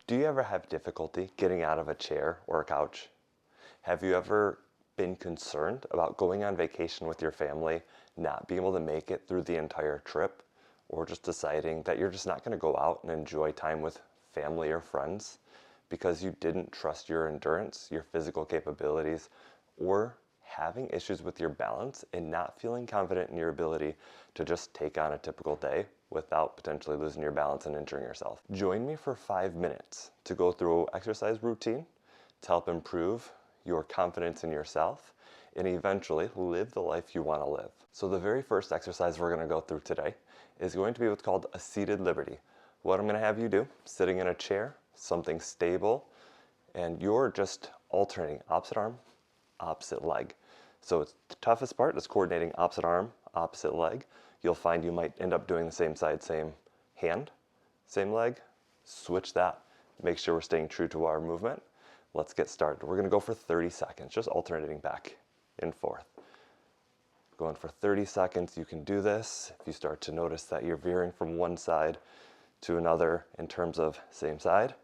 Do you ever have difficulty getting out of a chair or a couch? Have you ever been concerned about going on vacation with your family, not being able to make it through the entire trip, or just deciding that you're just not going to go out and enjoy time with family or friends because you didn't trust your endurance, your physical capabilities, or having issues with your balance and not feeling confident in your ability to just take on a typical day without potentially losing your balance and injuring yourself? Join me for 5 minutes to go through an exercise routine to help improve your confidence in yourself and eventually live the life you want to live. So the very first exercise we're going to go through today is going to be what's called a seated liberty. What I'm going to have you do, sitting in a chair, something stable, and you're just alternating opposite arm, opposite leg. So it's the toughest part is coordinating opposite arm, opposite leg. You'll find you might end up doing the same side, same hand, same leg. Switch that. Make sure we're staying true to our movement. Let's get started. We're going to go for 30 seconds, just alternating back and forth. Going for 30 seconds, you can do this. If you start to notice that you're veering from one side to another in terms of same side,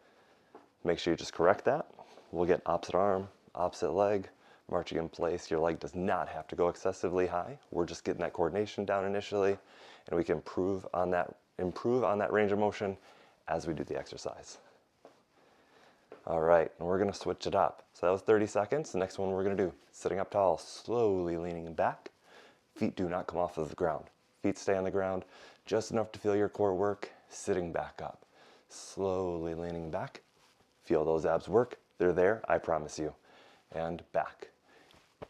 make sure you just correct that. We'll get opposite arm, opposite leg, marching in place. Your leg does not have to go excessively high. We're just getting that coordination down initially, and we can improve on that range of motion as we do the exercise. All right, and we're gonna switch it up. So that was 30 seconds. The next one we're gonna do, sitting up tall, slowly leaning back. Feet do not come off of the ground. Feet stay on the ground, just enough to feel your core work, sitting back up. Slowly leaning back. Feel those abs work. They're there, I promise you. And back.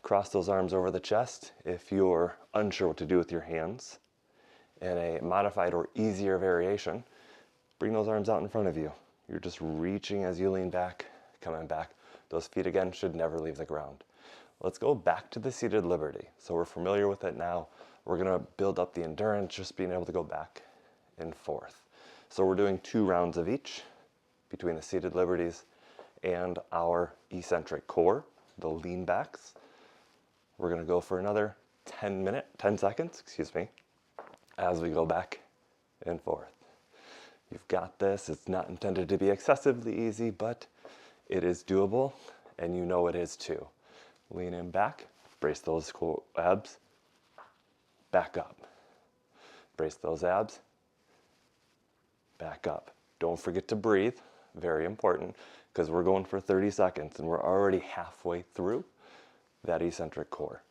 Cross those arms over the chest. If you're unsure what to do with your hands, in a modified or easier variation, bring those arms out in front of you. You're just reaching as you lean back, coming back. Those feet again should never leave the ground. Let's go back to the seated liberty. So we're familiar with it now. We're gonna build up the endurance, just being able to go back and forth. So we're doing 2 rounds of each between the seated liberties and our eccentric core, the lean backs. We're gonna go for another 10 seconds, as we go back and forth. You've got this. It's not intended to be excessively easy, but it is doable, and you know it is too. Lean in back, brace those abs, back up. Brace those abs, back up. Don't forget to breathe, very important, because we're going for 30 seconds and we're already halfway through that eccentric core.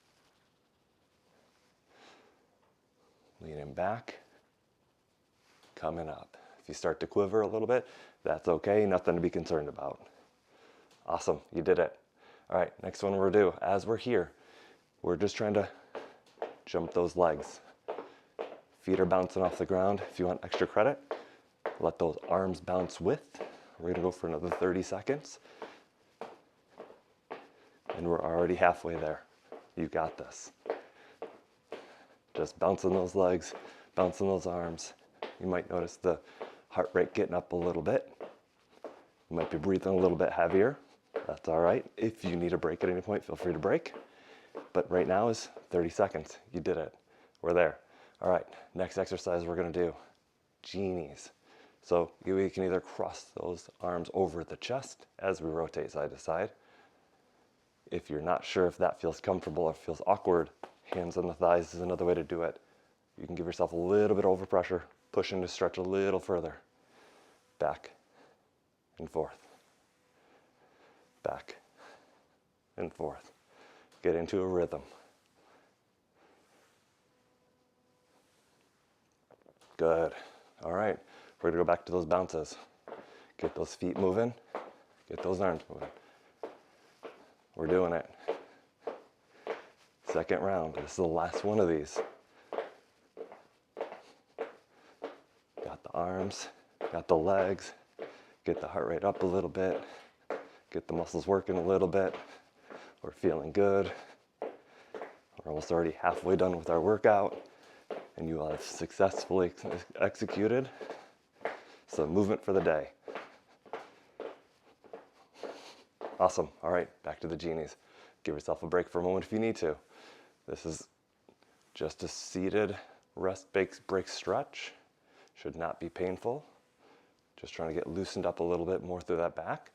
Leaning back, coming up. If you start to quiver a little bit, that's okay, nothing to be concerned about. Awesome, you did it. All right, next one we'll do, as we're here, we're just trying to jump those legs. Feet are bouncing off the ground. If you want extra credit, let those arms bounce with. We're gonna go for another 30 seconds. And we're already halfway there. You got this. Just bouncing those legs, bouncing those arms. You might notice the heart rate getting up a little bit. You might be breathing a little bit heavier. That's all right. If you need a break at any point, feel free to break. But right now is 30 seconds. You did it. We're there. All right, next exercise we're gonna do, Genies. So we can either cross those arms over the chest as we rotate side to side. If you're not sure if that feels comfortable or feels awkward, hands on the thighs is another way to do it. You can give yourself a little bit of overpressure, pushing to stretch a little further. Back and forth. Back and forth. Get into a rhythm. Good. All right, we're gonna go back to those bounces. Get those feet moving, get those arms moving. We're doing it. Second round, this is the last one of these. Got the arms, got the legs, get the heart rate up a little bit, get the muscles working a little bit. We're feeling good. We're almost already halfway done with our workout, and you will have successfully executed some movement for the day. Awesome. All right, back to the Genies. Give yourself a break for a moment if you need to. This is just a seated rest break stretch. Should not be painful. Just trying to get loosened up a little bit more through that back.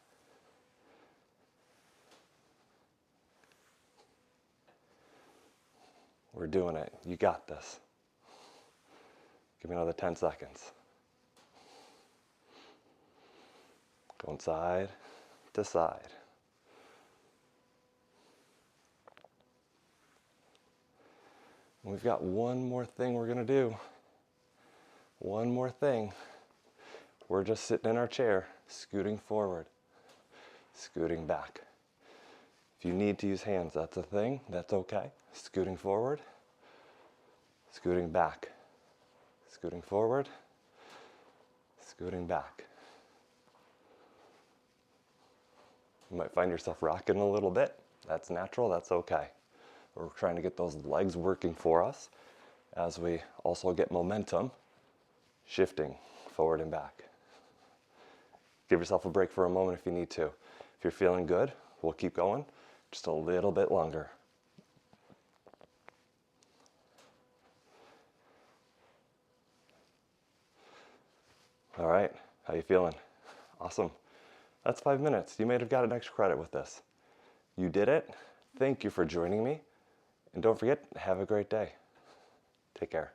We're doing it. You got this. Give me another 10 seconds. Going side to side. We've got one more thing we're going to do. One more thing. We're just sitting in our chair, scooting forward, scooting back. If you need to use hands, that's a thing. That's okay. Scooting forward, scooting back, scooting forward, scooting back. You might find yourself rocking a little bit. That's natural. That's okay. We're trying to get those legs working for us as we also get momentum shifting forward and back. Give yourself a break for a moment if you need to. If you're feeling good, we'll keep going just a little bit longer. All right, how you feeling? Awesome. That's 5 minutes. You may have got an extra credit with this. You did it. Thank you for joining me. And don't forget, have a great day. Take care.